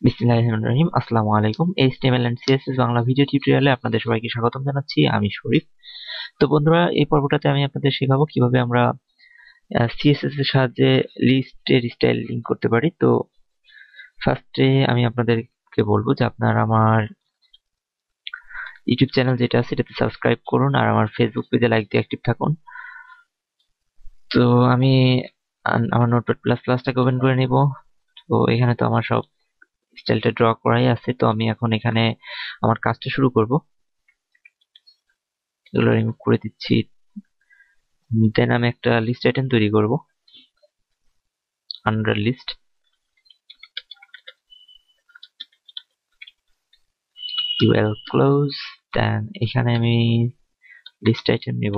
বিসমিল্লাহির রহমানির রহিম। আসসালামু আলাইকুম। HTML and CSS Bangla video টিউটোরিয়ালে আপনাদের সবাইকে স্বাগতম জানাচ্ছি। আমি শরীফ। তো বন্ধুরা, এই পর্বটাতে আমি আপনাদের শেখাবো কিভাবে আমরা সিএসএস এর সাহায্যে লিস্টের স্টাইল লিংক করতে পারি। তো ফার্স্টে আমি আপনাদেরকে বলবো যে আপনারা আমার ইউটিউব চ্যানেল যেটা আছে সেটাতে সাবস্ক্রাইব করুন আর আমার ফেসবুক পেজে লাইক দিয়ে অ্যাক্টিভ থাকুন। তো আমি আমার নোটপ্যাড প্লাস প্লাসটাকে ওপেন করে নিব। তো এখানে তো আমার সব স্টাইলটা ড্র করাই আছে। তো আমি এখন এখানে আমার কাজটা শুরু করব। এগুলো রিমুভ করে দিচ্ছি। দেন আমি একটা লিস্ট আইটেম তৈরি করব, under list. UL close. Then এখানে আমি লিস্ট আইটেম নেব।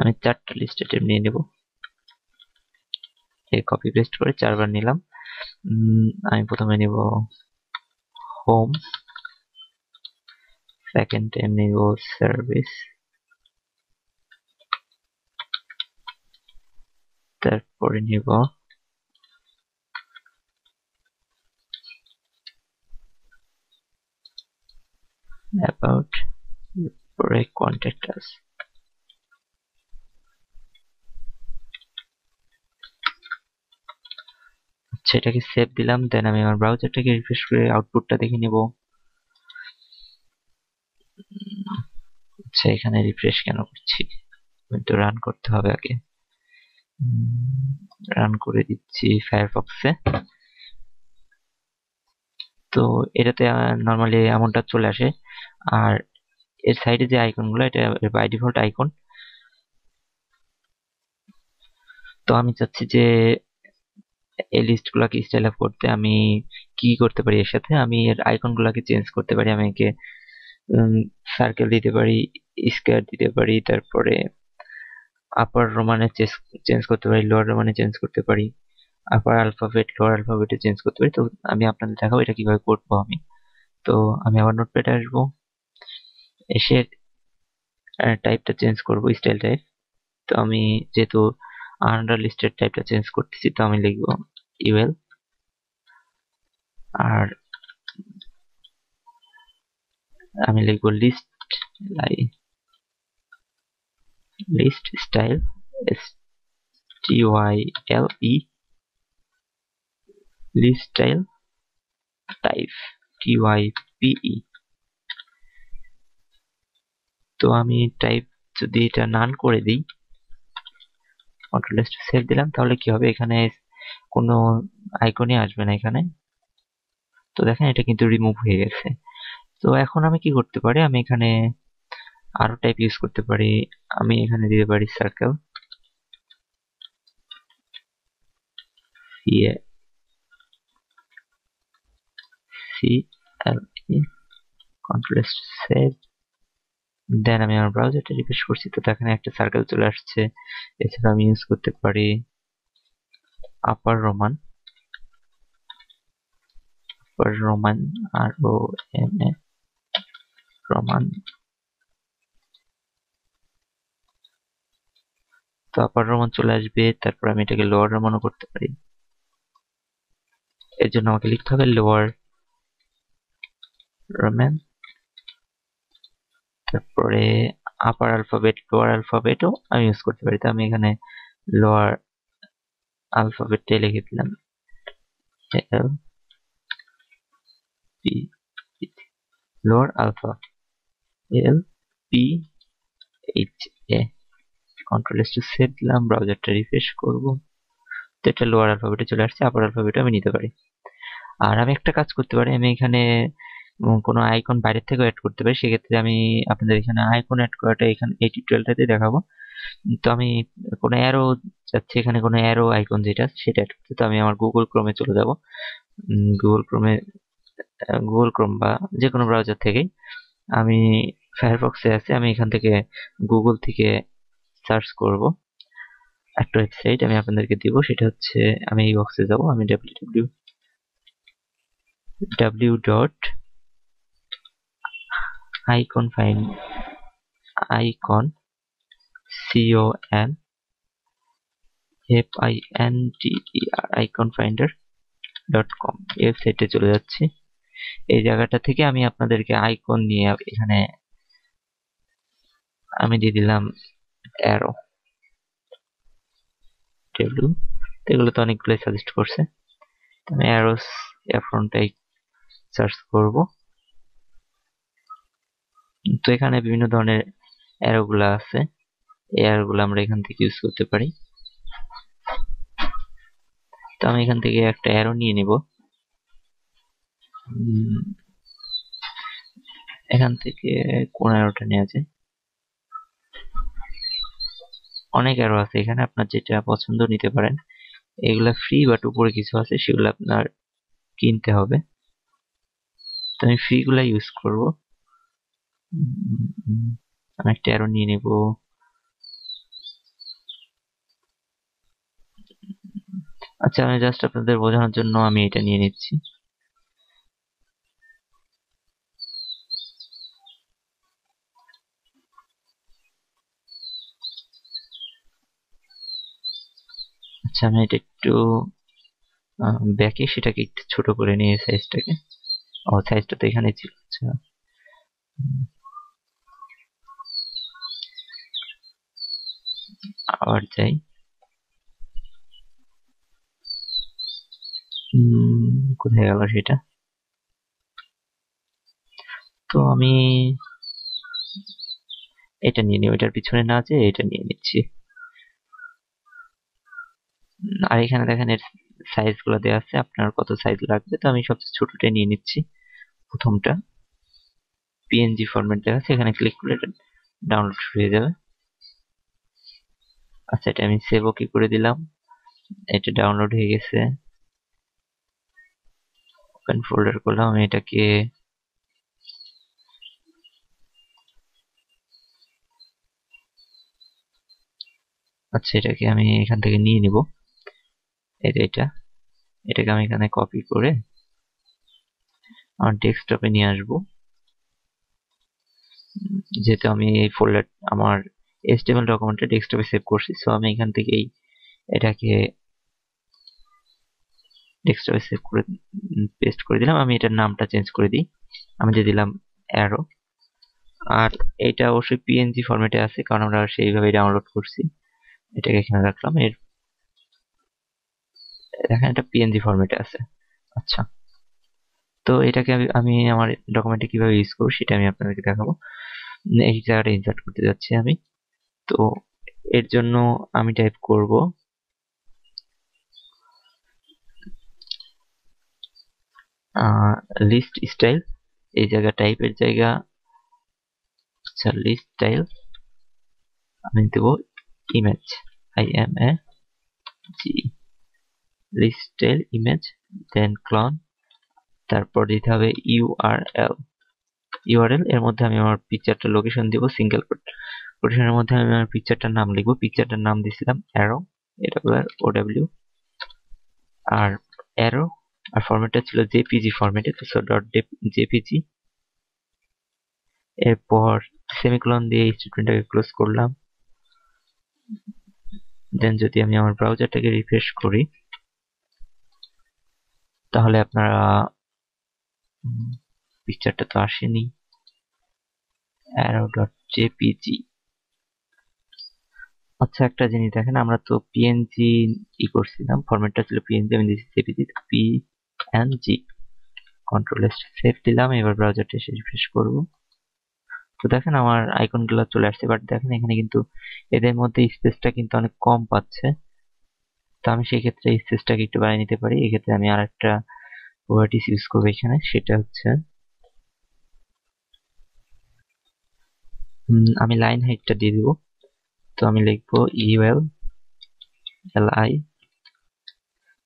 আমি 4টা লিস্ট আইটেম নিয়ে নেব। এই কপি পেস্ট করে 4বার নিলাম। আমি প্রথমে নেব হোম, সেকেন্ড টাইম নেব সার্ভিস, তারপরে নেব অ্যাবাউট, পরে কন্ট্যাক্ট আস। আচ্ছা, এটাকে সেভ দিলাম। দেন আমি আমার ব্রাউজারটাকে রিফ্রেশ করে আউটপুটটা দেখে নেব। আচ্ছা, এখানে রিফ্রেশ কেন করছি? তো রান করতে হবে আগে। রান করে দিচ্ছি ফায়ারফক্সে। তো এটাতে নরমালি এমনটা চলে আসে। আর এর সাইডে যে আইকনগুলো, এটা বাই ডিফল্ট আইকন। তো আমি চাচ্ছি যে এই লিস্টগুলোকে স্টাইল আপ করতে আমি কি করতে পারি। এর সাথে আমি এর আইকনগুলোকে চেঞ্জ করতে পারি। আমি একে সার্কেল দিতে পারি, স্কয়ার দিতে পারি, তারপরে আপার রোমানে চেঞ্জ করতে পারি, লোয়ার রোমানে চেঞ্জ করতে পারি, আপার অ্যালফাবেট লোয়ার অ্যালফাবেটে চেঞ্জ করতে পারি। তো আমি আপনাদের দেখাবো এটা কিভাবে করবো আমি। তো আমি আবার নোটপ্যাডে আসবো, এসে টাইপটা চেঞ্জ করব, স্টাইল টাইপ। তো আমি যেহেতু আন্ডার লিস্টের টাইপটা চেঞ্জ করতেছি, তো আমি লিখব ইউএল। আর আমি লিখব list list style, STYLE, list style type, TYPE। তো আমি টাইপ যদি এটা নান করে দিই, কন্ট্রোল এস সেভ দিলাম, তাহলে কি হবে, এখানে কোনো আইকনই আসবে না এখানে। তো দেখেন এটা কিন্তু রিমুভ হয়ে গেছে। তো এখন আমি কি করতে পারি, আমি এখানে আরো টাইপ ইউজ করতে পারি। আমি এখানে দিতে পারি circle, CLE, control S save. Then আমি আমার ব্রাউজারটা রিফ্রেশ করছি, তো এখানে একটা সার্কেল চলে আসছে। এছাড়া আমি ইউজ করতে পারি আপার রোমান, ROMA, রোমান। তো আপার রোমান চলে আসবে। তারপর আমি এটাকে লোয়ার রোমানও করতে পারি। এর জন্য আমাকে লিখতে হবে লোয়ার রোমান, তারপরে আপার অ্যালফাবেট লোয়ার অ্যালফাবেটও আমি ইউজ করতে পারি। তো আমি এখানে লোয়ার অ্যালফাবেটে লিখে দিলাম LP, lower alpha LPHA। Control S to save দিলাম, ব্রাউজারটা রিফ্রেশ করব। তো এটা লোয়ার অ্যালফাবেটে চলে আসছে, আপার অ্যালফাবেটে আমি নিতে পারি। আর আমি একটা কাজ করতে পারি, আমি এখানে কোনো আইকন বাইরের থেকেও অ্যাড করতে পারি। সেক্ষেত্রে আমি আপনাদের এখানে আইকন অ্যাড করাটা এখানে এই টিউটোরিয়ালটাতে দেখাবো। তো আমি কোনো অ্যারো চাচ্ছি, এখানে কোনো অ্যারো আইকন যেটা সেটা অ্যাড করতে। তো আমি আমার গুগল ক্রোমে চলে যাব। গুগল ক্রোম বা যে কোনো ব্রাউজার থেকেই আমি ফায়ারফক্সে আছে, আমি এখান থেকে গুগল থেকে সার্চ করব একটা ওয়েবসাইট আমি আপনাদেরকে দিব। সেটা হচ্ছে, আমি এই বক্সে যাব, আমি www.iconfinder www.ecom এই ওয়েবসাইটে চলে যাচ্ছি। এই জায়গাটা থেকে আমি আপনাদেরকে আইকন নিয়ে এখানে আমি দিয়ে দিলাম অ্যারো টেবিল, এগুলো তো অনেকগুলো সাজেস্ট করছে। আমি অ্যারোস অ্যাফ্রনটাই সার্চ করব। তো এখানে বিভিন্ন ধরনের অ্যারো গুলা আছে, এই অ্যারো গুলো আমরা এখান থেকে ইউজ করতে পারি। তো আমি এখান থেকে একটা অ্যারো নিয়ে নিব। এখান থেকে কোন অ্যারোটা নেওয়া যায়? অনেক অ্যারো আছে এখানে, আপনার যেটা পছন্দ নিতে পারেন। এগুলা ফ্রি, বাট উপরে কিছু আছে সেগুলো আপনার কিনতে হবে। তো আমি ফ্রি গুলা ইউজ করব। আমি একটা অ্যারো নিয়ে নেব। আচ্ছা, আমি জাস্ট আপনাদের বোঝানোর জন্য আমি এটা নিয়ে নিচ্ছি। আচ্ছা, আমি এটা একটু ব্যাকে সেটাকে একটু ছোট করে নিয়ে সাইজটাকে। ও, সাইজটা তো এখানে ছিল। আচ্ছা, আবার যাই। কোথায় গেল সেটা? তো আমি এটা নিয়ে নিই, ওইটার পিছনে না যেয়ে এটা নিয়ে নিচ্ছি। আর এখানে দেখেন এর সাইজ গুলো দেওয়া আছে, আপনার কত সাইজ লাগবে। তো আমি সবচেয়ে ছোটটা নিয়ে নিচ্ছি, প্রথমটা। পিএনজি ফরম্যাট দেওয়া আছে, এখানে ক্লিক করলে এটা ডাউনলোড শুরু হয়ে যাবে। আচ্ছা, এটা আমি সেভ ওকে করে দিলাম, এটা ডাউনলোড হয়ে গেছে। ওপেন ফোল্ডার করলাম, আমি এটাকে আচ্ছা, এটাকে আমি এখান থেকে নিয়ে নিব। এই যে এটাকে আমি এখানে কপি করে আমার ডেস্কটপে নিয়ে আসবো। যেহেতু আমি এই ফোল্ডার আমার HTML ডকুমেন্টে ডেস্কটপে সেভ করছি, সো আমি এখান থেকে এটাকে ডেস্কটপে সেভ করে পেস্ট করে দিলাম। আমি এটার নামটা চেঞ্জ করে দিই, আমি দিয়ে দিলাম অ্যারো। আর এটা অবশ্যই পিএনজি ফরম্যাটে আছে, কারণ আমরা সেইভাবে ডাউনলোড করছি। এটাকে এখানে রাখলাম। দেখেন এটা পিএনজি ফরম্যাটে আছে। আচ্ছা, তো এটাকে আমি আমার ডকুমেন্টে কিভাবে ইউজ করবো সেটা আমি আপনাদেরকে দেখাবো। এই জায়গাটা ইনসার্ট করতে যাচ্ছি আমি। তো এর জন্য আমি টাইপ করব লিস্ট স্টাইল। এই জায়গা টাইপের জায়গা, আচ্ছা, লিস্ট স্টাইল আমি দেব image, IMAG, list style image, then colon, তারপর দিতে হবে ইউআরএল। এর মধ্যে আমি আমার পিকচারটার লোকেশন দিব, সিঙ্গেল কোটেশনের মধ্যে আমি আমার পিকচারটার নাম লিখবো। পিকচারটার নাম দিয়েছিলাম অ্যারো, ARROW। আর অ্যারো আর ফরম্যাটটা ছিল জেপিজি ফরম্যাটে, তো ডট জেপিজি। এরপর সেমিকোলন দিয়ে এই স্টেটমেন্টটাকে ক্লোজ করলাম। দেন যদি আমি আমার ব্রাউজারটাকে রিফ্রেশ করি, তাহলে আপনারা পিকচারটা তো আসেনি, arrow.jpg। আচ্ছা, একটা জিনিস দেখেন, আমরা তো পিএনজি করছিলাম, ফরম্যাটটা ছিল পিএনজি, আমি দিয়েছি JPG, PNG. Control S save দিলাম। এবার ব্রাউজারটা এসে রিফ্রেশ করব। তো দেখেন আমার আইকন গুলো চলে আসছে, বাট দেখেন এখানে কিন্তু এদের মধ্যে স্পেসটা কিন্তু অনেক কম পাচ্ছে। তো আমি সেই ক্ষেত্রে স্পেসটাকে একটু বাড়িয়ে নিতে পারি। এক্ষেত্রে আমি আর একটা প্রপার্টিস ইউজ করবো এখানে, সেটা হচ্ছে আমি লাইন হাইটটা দিয়ে দিব। তো আমি লিখবো ULLI,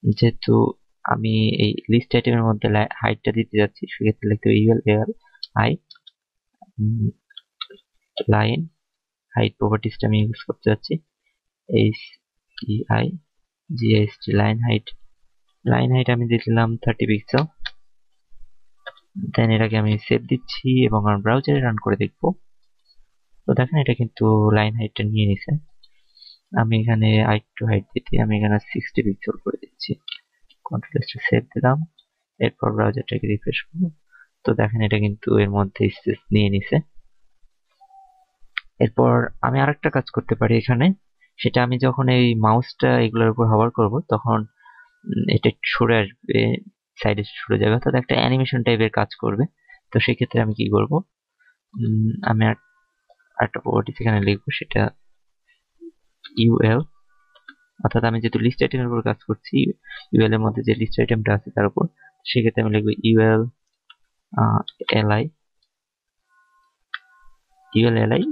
যেহেতু আমি এই লিস্ট আইটেমের মধ্যে হাইটটা দিতে যাচ্ছি, সেক্ষেত্রে লিখতে হবে ULLI লাইন হাইট। প্রপার্টিসটা আমি ইউজ করতে যাচ্ছি HEIGHT line height. Line height আমি দিয়ে দিলাম 30 পিক্সেল। দেন এটাকে আমি সেভ দিচ্ছি এবং আমার ব্রাউজারে রান করে দেখবো। তো দেখেন এটা কিন্তু লাইন হাইটটা নিয়ে নিছে। আমি এখানে আরেকটু হাইট দিতে আমি এখানে 60 পিক্সেল করে দিচ্ছি। কন্ট্রোল এস সেভ দিলাম, এরপর ব্রাউজারটাকে রিফ্রেশ করবো। তো দেখেন এটা কিন্তু এর মধ্যে স্পেস নিয়ে নিছে। এরপর আমি আরেকটা কাজ করতে পারি এখানে, সেটা আমি যখন এই মাউসটা এগুলোর উপর হভার করব তখন এটা সরে আসবে, সাইডে সরে যাবে, অর্থাৎ একটা অ্যানিমেশন টাইপের কাজ করবে। তো সেক্ষেত্রে আমি কি করব, আমি একটা প্রপার্টিজ এখানে লিখবো, সেটা ইউএল, অর্থাৎ আমি যেহেতু লিস্ট আইটেমের উপর কাজ করছি, ইউএল এর মধ্যে যে লিস্ট আইটেমটা আছে তার উপর, সেক্ষেত্রে আমি লিখবো ইউএল এলআই, ইউএল এলআই,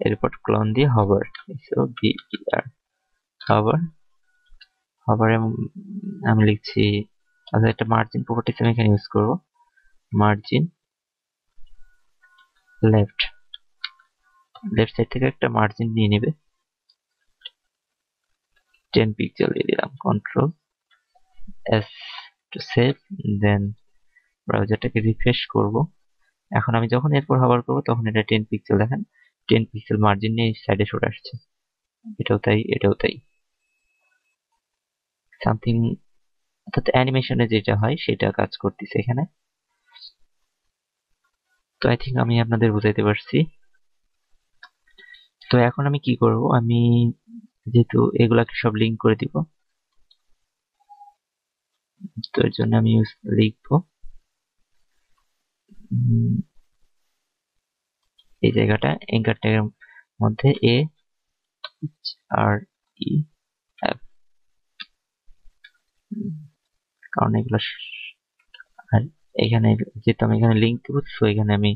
এরপর ক্লোন দিয়ে হভার, হভার, হভারে আমি লিখছি, আচ্ছা একটা মার্জিন প্রপার্টিজ আমি এখানে ইউজ করবো, মার্জিন লেফট, লেফট সাইড থেকে একটা মার্জিন নিয়ে নেবে, 10 পিক্সেল দিয়ে দিলাম, control S to save, then ব্রাউজারটাকে রিফ্রেশ করব। এখন আমি যখন এরপর হভার করবো তখন এটা 10 পিক্সেল, দেখেন 10 পিক্সেল মার্জিন নিয়ে সাইডে সরে আসছে, এটাও তাই, এটাও তাই, সামথিং, অর্থাৎ অ্যানিমেশনে যেটা হয় সেটা কাজ করতেছে এখানে। তো আই থিঙ্ক আমি আপনাদের বুঝাইতে পারছি। তো এখন আমি কি করব, আমি যেহেতু এগুলাকে সব লিঙ্ক করে দিব, তো এর জন্য আমি লিখবো এই জায়গাটা অ্যাঙ্কার ট্যাগের মধ্যে এ আর ই এফ, কারণ এগুলো, আর এখানে যেহেতু আমি এখানে লিঙ্ক দেবো, তো এখানে আমি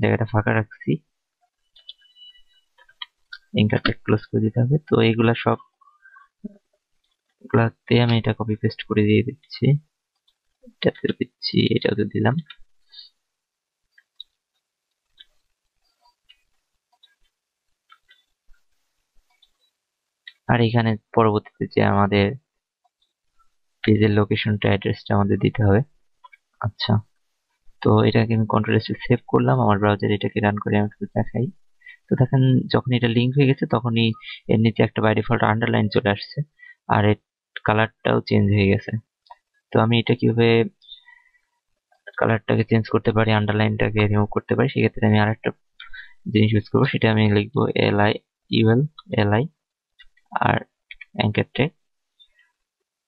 জায়গাটা ফাঁকা রাখছি, অ্যাঙ্কার ট্যাগ ক্লোজ করে দিতে হবে। তো এইগুলা সব গুলাতে আমি এটা কপি পেস্ট করে দিয়ে দিচ্ছি, এটাতে দিচ্ছি, এটাতে দিলাম। আর এখানে পরবর্তীতে যে আমাদের পেজের লোকেশনটা, অ্যাড্রেসটা আমাদের দিতে হবে। আচ্ছা, তো এটাকে আমি কন্ট্রোল এস সেভ করলাম, আমার ব্রাউজার এটাকে রান করে আমি একটু দেখাই। তো দেখেন যখন এটা লিঙ্ক হয়ে গেছে তখনই এর নিচে একটা বাই ডিফল্ট আন্ডারলাইন চলে আসছে, আর এর কালারটাও চেঞ্জ হয়ে গেছে। তো আমি এটা কিভাবে কালারটাকে চেঞ্জ করতে পারি, আন্ডারলাইনটাকে রিমুভ করতে পারি, সেক্ষেত্রে আমি আরেকটা জিনিস ইউজ করবো, সেটা আমি লিখবো এলআই, ইউএল এলআই, আর অ্যাঙ্কার ট্যাগ,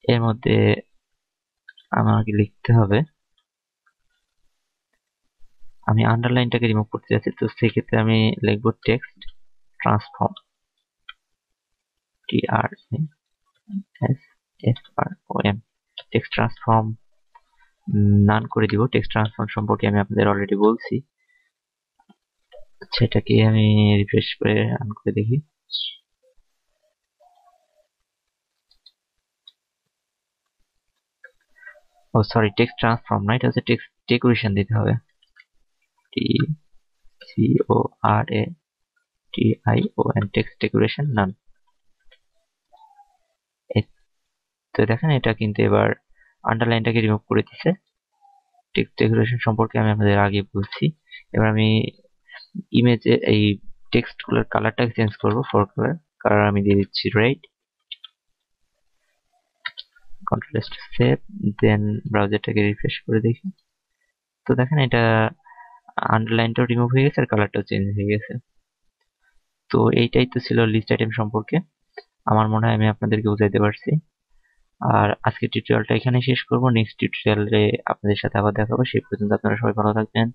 এর মধ্যে আমাকে লিখতে হবে, আমি আন্ডারলাইনটাকে রিমুভ করতে যাচ্ছি, তো সেক্ষেত্রে আমি লিখবো text transform, TRANSFROM, text transform none করে দিব। টেক্সট ট্রান্সফর্ম সম্পর্কে আমি আপনাদের অলরেডি বলছি। সেটাকে আমি রিফ্রেশ করে রান করে দেখি। ও সরি, টেক্সট ট্রান্সফর্ম না, এটা হচ্ছে টেক্সট ডেকোরেশন দিতে হবে, TCORATION, টেক্সট ডেকোরেশন নান। তো দেখেন এটা কিন্তু এবার আন্ডারলাইনটাকে রিমুভ করে দিছে। টেক্সট ডেকোরেশন সম্পর্কে আমি আপনাদের আগে বলছি। এবার আমি ইমেজে এই টেক্সট গুলোর কালারটাকে চেঞ্জ করবো, ফর কালার আমি দিয়ে দিচ্ছি red, control S save, then ব্রাউজারটাকে রিফ্রেশ করে দেখি। তো দেখেন এটা আন্ডারলাইনটাও রিমুভ হয়ে গেছে আর কালারটাও চেঞ্জ হয়ে গেছে। তো এইটাই তো ছিল লিস্ট আইটেম সম্পর্কে, আমার মনে হয় আমি আপনাদেরকে বুঝাইতে পারছি। আর আজকের টিউটোরিয়ালটা এখানে শেষ করব, নেক্সট টিউটোরিয়ালে আপনাদের সাথে আবার দেখা হবে। সেই পর্যন্ত আপনারা সবাই ভালো থাকবেন,